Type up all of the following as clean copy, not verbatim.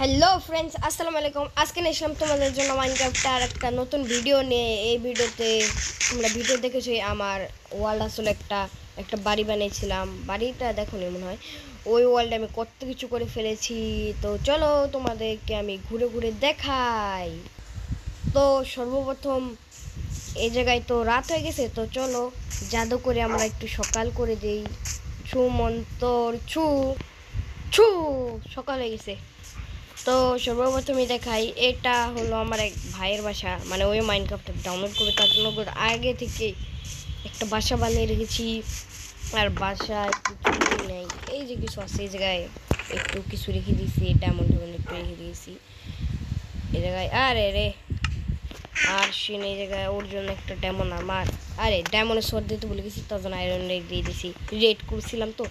Hello friends, আসসালামু আলাইকুম। আজকে নিয়ে এসলাম তোমাদের জন্য মাইনক্রাফটের একটা নতুন ভিডিও নিয়ে। এই ভিডিওতে তোমরা ভিডিও দেখেছো, আমার ওয়ার্ল্ড আসলে একটা বাড়ি বানিয়েছিলাম। বাড়িটা দেখো নি মনে হয়। ওই ওয়ার্ল্ডে আমি কত কিছু করে ফেলেছি। তো চলো তোমাদেরকে আমি ঘুরে ঘুরে দেখাই। তো সর্বপ্রথম এই জায়গায় তো রাত হয়ে গেছে, তো চলো জাদু করে আমরা একটু সকাল করে দিই। ছু মন্তর ছু ছু, সকাল হয়ে গেছে। তো সর্বপ্রথমে দেখাই, এটা হলো আমার এক ভাইয়ের বাসা। মানে ওই মাইনক্রাফটটা ডাউনলোড করে তার জন্য আগে থেকে একটা বাসা বানিয়ে রেখেছি। আর বাসায় কিছু নেই, এই যে কিছু আছে এই জায়গায় একটু কিছু রেখে দিয়েছি, ডায়মন্ড একটু রেখে দিয়েছি এই জায়গায়। আরে রে, আর সিন এই জায়গায় ওর জন্য একটা ডায়মন্ড আমার, আরে ডায়মন্ডের শর্ট দিতে বলে গেছি, তার জন্য আয়রন রেড দিয়ে দিয়েছি। রেড করছিলাম তো।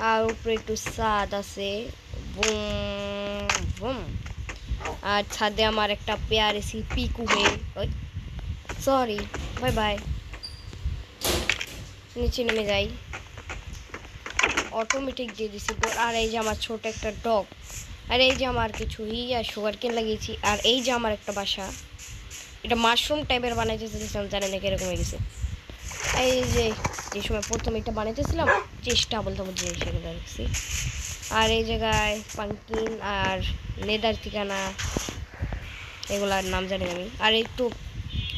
আর উপরে একটু ছাদ আছে, বুম বুম। আর ছাদে আমার একটা পেয়ার এসি পিকু হয়ে, সরি, বাই বাই। নিচে নেমে যাই, অটোমেটিক দিয়ে দিছি। আর এই যে আমার ছোট একটা ডগ, আর এই যে আমার কিছু আর সুগার কেন লাগিয়েছি। আর এই যে আমার একটা বাসা, এটা মাশরুম টাইপের বানাইতেছিলাম, জানি না কিরকম হয়ে গেছে। এই যে যে সময় প্রথমে এটা বানাইতেছিলাম, চেষ্টা বলতে বলতে সেটা দেখছি। আর এই জায়গায় পাঙ্কিন আর লেদার ঠিকানা, এগুলার নাম জানি আমি। আর একটু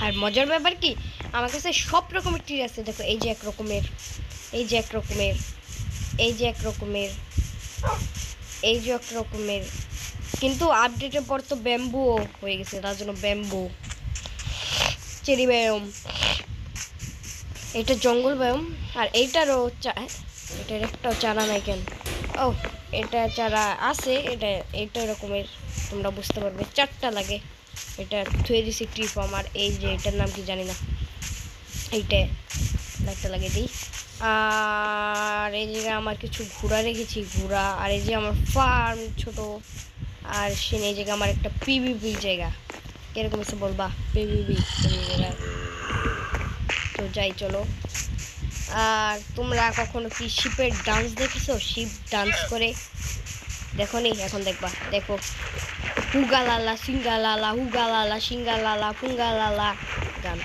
আর মজার ব্যাপার কি, আমার কাছে সব রকমের ট্রি আছে। দেখো এই যে এক রকমের, এই যে এক রকমের, এই যে এক রকমের, এই যে এক রকমের। কিন্তু আপডেটের পর তো ব্যাম্বুও হয়ে গেছে, তার জন্য ব্যাম্বু চেরি ব্যায়াম, এটা জঙ্গল ব্যায়াম। আর এইটারও এটার একটাও চারা নাই কেন? ও, এটা চারা আছে, এটা এরকমের, তোমরা বুঝতে পারবে। চারটা লাগে, এটা থুয়ে দিছি ট্রিপ আমার। এই যে এটার নাম কি জানি না, এইটা একটা লাগিয়ে দিই। আর এই জায়গায় আমার কিছু ঘোড়া রেখেছি, ঘোড়া। আর এই যে আমার ফার্ম ছোট। আর এই জায়গায় আমার একটা পিভিপি জায়গা, কিরকম এসে বলবা পিভিপি জায়গায়। তো যাই চলো। আর তোমরা কখনো কি শিপের ডান্স দেখেছো? শিপ ডান্স করে দেখো নি? এখন দেখবা, দেখো। হুগালালা সিঙ্গালালা, হুগালালা সিঙ্গালালা ফুঙ্গালালা গান।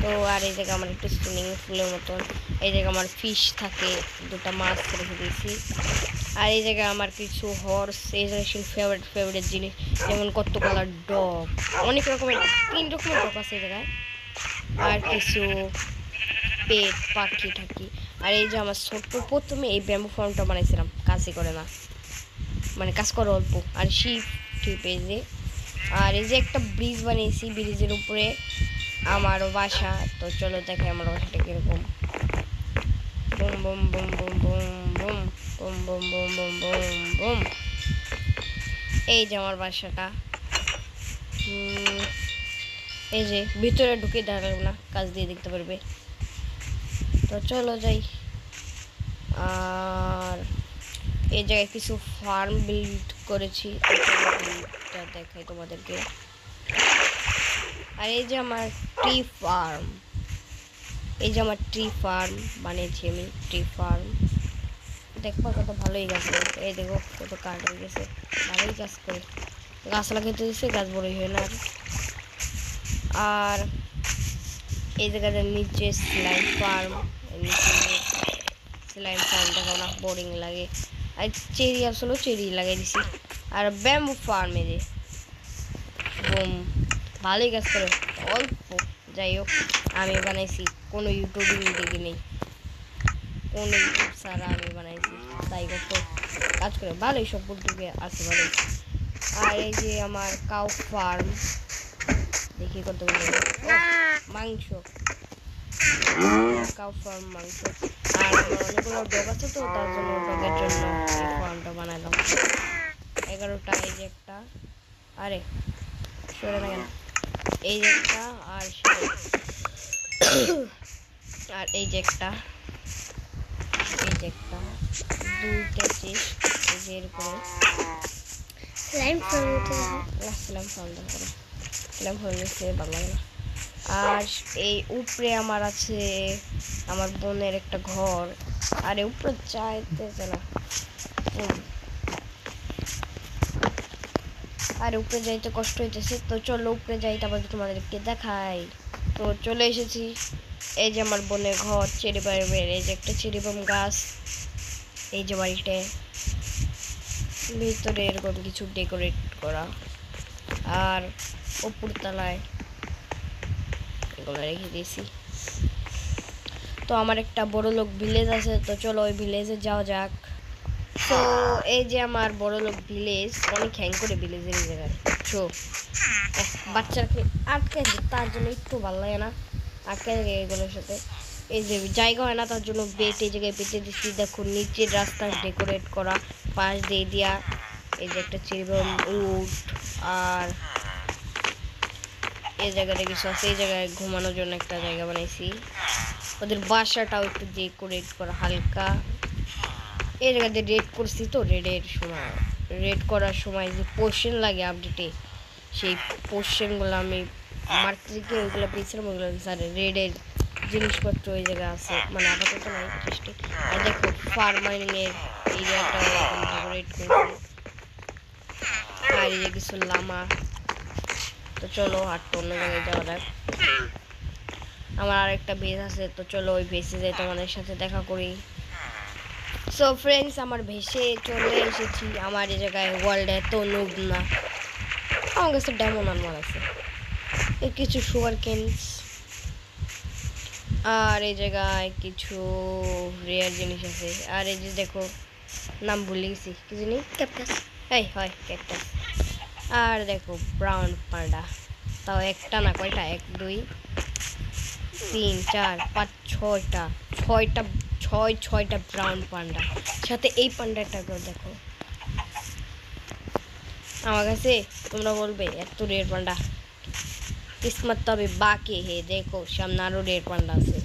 তো আর এই জায়গায় আমার একটু সুইমিং পুলের মতন, এই জায়গায় আমার ফিশ থাকে, দুটো মাছ রেখে দিয়েছি। আর এই জায়গায় আমার কিছু হর্স, এই জায়গায় ফেভারিট জিনিস, যেমন কত কালার ডগ, অনেক রকমের, 3 রকমের ডগ আছে এই জায়গায়। আর কিছু পেট পাখি ঠাকি। আর এই যে আমার ছোট্ট প্রথমে এই ব্যাম্বু ফার্মটা বানাইছিলাম, কাজই করে না, মানে কাজ করে অল্প। আর শিপ টিপ এই যে। আর এই যে একটা ব্রিজ বানিয়েছি, ব্রিজের উপরে আমারও বাসা। তো চলো দেখে আমার বাসাটা কিরকম। Boom boom boom boom boom boom boom boom boom boom boom boom. এই যে আমার বাসাটা। এই যে ভিতরে ঢুকে দাঁড়ালো না, কাজ দিয়ে দেখতে পারবে। তো চলো যাই। আর এই জায়গায় কিছু ফার্ম বিল্ড করেছি, দেখাই তোমাদেরকে। আর এই যে আমার ট্রি ফার্ম, এই যে আমার ট্রি ফার্ম বানিয়েছি আমি, ট্রি ফার্ম। দেখবো কত ভালোই গাছ, এই দেখো কত কাঠ হয়ে গেছে, ভালোই গাছ করে গাছ লাগাইতে দিচ্ছে, গাছ বড়ই হয় না। আর এই জায়গাটার নিচে স্লাইম ফার্ম, স্লাইম ফার্ম দেখো না, বোরিং লাগে। আর চেরি আসলে চেরি লাগাই দিছি। আর ব্যাম্বু ফার্ম, এই যে বুম, ভালোই গাছ করে অল্প। যাই হোক, আমি বানাইছি, কোনো ইউটিউবিং দেখি নেই, কোনো ইউটিউব ছাড়া আমি বানাইছি, তাই কত কাজ করে ভালোই, সব বুদ্ধি আছে ভালোই। আর এই যে আমার কাউ ফার্ম, দেখি কত মাংস, কাউ ফার্ম মাংস। আর আমার অনেকগুলো ডগ আছে, তো তার জন্য ডগের জন্য এই ফার্মটা বানালাম। 11টা, এই যে একটা, আরে সরে না কেন, এই যে একটা, আর আর এই যে একটা, এই যে একটা, দুইটা চিজ, এই যে এরকম স্লাইম ফার্ম করে, স্লাইম ফার্ম হচ্ছে বাংলা না। আর এই উপরে আমার আছে আমার বোনের একটা ঘর। আরে উপরে চাইতেছে না, আর উপরে যাইতে কষ্ট হইতেছে, তো চলো উপরে যাই, তারপর তোমাদেরকে দেখাই। তো চলে এসেছি, এই যে আমার বোনের ঘর, চেরি বামের, এই যে একটা চেরি বাম গাছ, এই যে বাড়িতে ভিতরে এরকম কিছু ডেকোরেট করা, আর উপরতলায় এগুলো রেখে দিয়েছি। তো আমার একটা বড় লোক ভিলেজ আছে, তো চলো ওই ভিলেজে যাওয়া যাক। তো এই যে আমার বড় লোক ভিলেজ, অনেক হ্যাং করে ভিলেজের এই জায়গায়, বুঝছো? বাচ্চাকে আটকে তার জন্য একটু ভালো লাগে না, আটকে থাকে এগুলোর সাথে। এই যে জায়গা হয় না তার জন্য বেট এই জায়গায় পেতে দিচ্ছি। দেখো নিচের রাস্তা ডেকোরেট করা, পাশ দিয়ে দিয়া এই যে একটা চিরবম উট, আর এই জায়গাটা কিছু আছে, এই জায়গায় ঘুমানোর জন্য একটা জায়গা বানাইছি। ওদের বাসাটাও একটু ডেকোরেট করা হালকা, এই জায়গাতে রেড করছি। তো রেড করার সময় যে পোর্শন লাগে আপডেটে, সেই পোর্শনগুলো আমি মারতে গিয়ে ওইগুলো পেয়েছিলাম, ওইগুলো স্যার রেডের জিনিসপত্র ওই জায়গায় আছে, মানে আপাতত নাই চেষ্টা। আর দেখো ফার্মারিংয়ের এরিয়াটা এরকম ডেকোরেট করেছি, আর এই যে কিছু লামা। তো চলো আর তো অন্য জায়গায় যাওয়া যাক। আমার আরেকটা বেস আছে, তো চলো ওই বেসে যাই, তোমাদের সাথে দেখা করি। সো ফ্রেন্ডস, আমার ভেসে চলে এসেছি। আমার এই জায়গায় ওয়ার্ল্ডে এত নুব না, আমার কাছে ডায়মন্ড আনবার আছে, এই কিছু সুগার কেনস, আর এই জায়গায় কিছু রেয়ার জিনিস আছে। আর এই যে দেখো, নাম ভুলে গেছি, কি জানি, ক্যাকটাস, এই হয় ক্যাকটাস। আর দেখো ব্রাউন পান্ডা, তাও একটা না, কয়টা, 1 2 3 4 5 ছয়টা ব্রাউন পান্ডা, সাথে এই পান্ডাটাকেও দেখো। আমার কাছে তোমরা বলবে এত রেড পান্ডা, কিসমত তবে বাকি হে, দেখো সামনে আরো রেড পান্ডা আছে।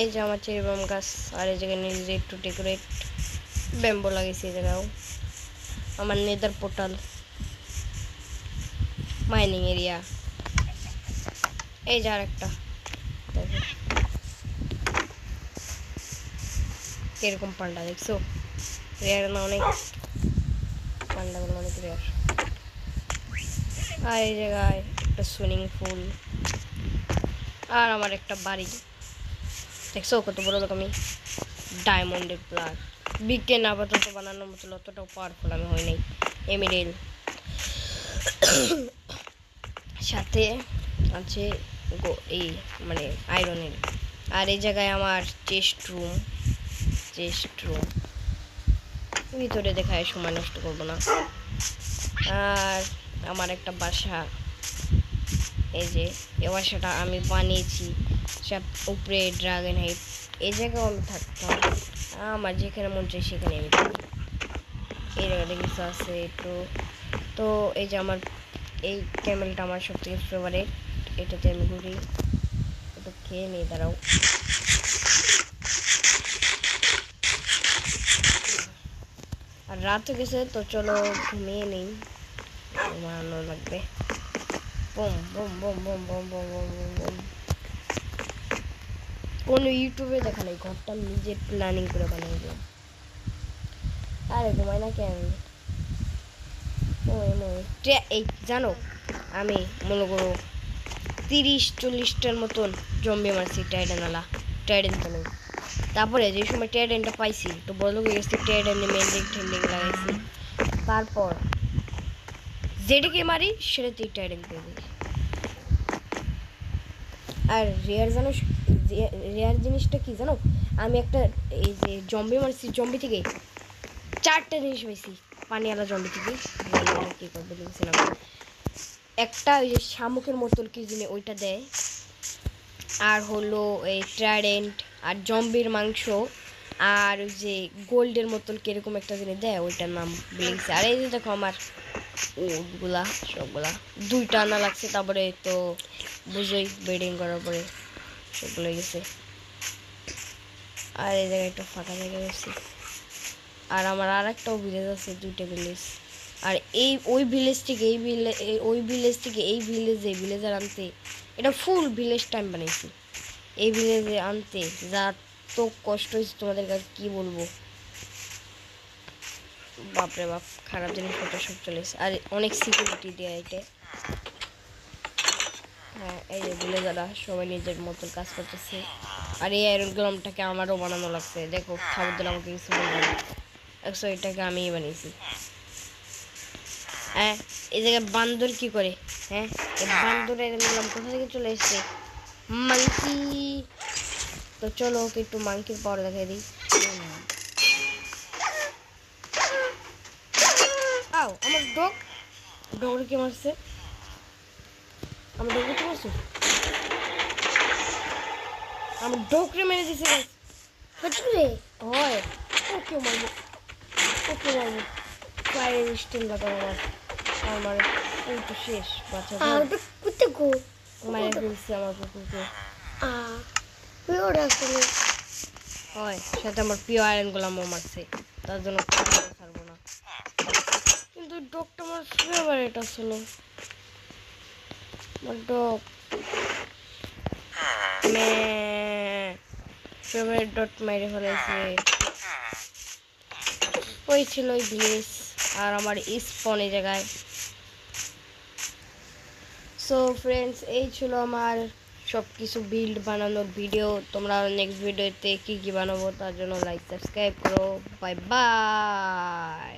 এই যে আমার চেরি বাম গাছ, আর এই জায়গায় নিজে একটু ডেকোরেট ব্যাম্বো লাগিয়েছি এই জায়গাও। আমার নেদার পোর্টাল, মাইনিং এরিয়া, এই যে আর একটা দেখো কিরকম পান্ডা, দেখছো? রেয়ার না অনেক, পান্ডাগুলো অনেক রেয়ার। আর এই জায়গায় একটা সুইমিং পুল, আর আমার একটা বাড়ি, দেখছো কত বড় লোক আমি, ডায়মন্ডের প্লাগ। বিজ্ঞান আপাতত বানানোর মতো অতটাও পাওয়ারফুল আমি হই নাই। এমিরেল সাথে আছে এই মানে আয়রনের। আর এই জায়গায় আমার চেস্ট রুম, ভিতরে দেখায় সময় নষ্ট করবো না। আর আমার একটা বাসা, এই যে এই বাসাটা আমি বানিয়েছি, সব উপরে ড্রাগন হাইট, এই জায়গাও আমি থাকতাম, আমার যেখানে মন চাই সেখানে আমি থাকি। এই জায়গাটা কিছু আছে একটু। তো এই যে আমার এই ক্যামেলটা আমার সব থেকে ফেভারিট, এটাতে আমি ঘুরি, একটু খেয়ে নিই, দাঁড়াও। আর রাত হয়ে গেছে, তো চলো ঘুমিয়ে নিই, ঘুমানো লাগবে। Boom boom boom boom boom boom boom boom boom. কোনো ইউটিউবে দেখা নেই, ঘরটা নিজে প্ল্যানিং করে বানিয়ে দিলাম। আরে ঘুমাই না কেন? এই জানো, আমি মনে করো 30-40টার মতন জম্বি মারছি টাইডেন নেই। তারপরে যে সময় টাইডেনটা পাইছি, তো বড় হয়ে গেছি, টাইডেনে মেন্ডিং টেন্ডিং লাগাইছি, তারপর যেটাকে মারি সেটাতেই টাইডেন পেয়ে দিই। আর রেয়ার জিনিসটা কি জানো, আমি একটা এই যে জম্বি মারছি, জম্বি থেকে 4টা জিনিস পাইছি, পানিওয়ালা জম্বি থেকে। কি করবে লিখছিলাম, একটা ওই যে শামুকের মতন কি জিনিস ওইটা দেয়, আর হলো এই ট্রাইডেন্ট, আর জম্বির মাংস, আর ওই যে গোল্ডের মতন কিরকম একটা জিনিস দেয়, ওইটার নাম লিখছে। আর এই যে দেখো আমার ওগুলা সবগুলা 2টা আনা লাগছে, তারপরে তো বুঝোই বেডিং করার পরে সবগুলো গেছে। আর এই জায়গায় একটা ফাঁকা জায়গা গেছে। আর আমার আর একটাও ভিলেজ আছে, 2টা ভিলেজ। আর ওই ভিলেজ থেকে এই ভিলেজে আনতে, এটা ফুল ভিলেজ টাইম বানিয়েছি, এই ভিলেজে আনতে যা তো কষ্ট হয়েছে তোমাদের কাছে কি বলবো। বাপরে বাপ, খারাপ জিনিসপত্র সব চলে এসেছে। আর অনেক সিকিউরিটি দেয় এটা। হ্যাঁ, এই যে ভিলেজাররা সবাই নিজের মতন কাজ করতেছে। আর এই আয়রন গ্লামটাকে আমারও বানানো লাগছে। দেখো, খাবার দিলে আমাকে কিছু বলবে না। একশো এটাকে আমিই বানিয়েছি। হ্যাঁ, এই জায়গায় বান্দর কি করে? হ্যাঁ, এই বান্দরের আয়রন গ্লাম কোথা থেকে চলে এসছে? মাংকি। তো চলো ওকে একটু মাংকির পাওয়ার দেখাই দিই। আও, আমার ডগরে কে মারছে? আমার ডগরে কে মারছে? আমার ডগরে মেরে দিছে গাইস। হটরে হয়, ওকে মারবো, ওকে মারবো। ফায়ার স্টিল লাগাও আমার ওই তো শেষ বাচ্চা। কুত্তে গো মায়ের ফেলছে আমার কুকুরকে। ওরা আসলে হয়, সাথে আমার প্রিয় আয়রন গোলামও মারছে, তার জন্য ছাড়বো না। কিন্তু ডগটা আমার ফেভারিট আসলে। আমার ডগ ফেভারিট ডট মেরে ফেলেছে। ওই ছিল ওই ভিলেজ, আর আমার স্পন এই জায়গায়। সো ফ্রেন্ডস, এই ছিল আমার সব কিছু বিল্ড বানানোর ভিডিও। তোমরা নেক্সট ভিডিওতে কী কী বানাবো তার জন্য লাইক সাবস্ক্রাইব করো। Bye bye.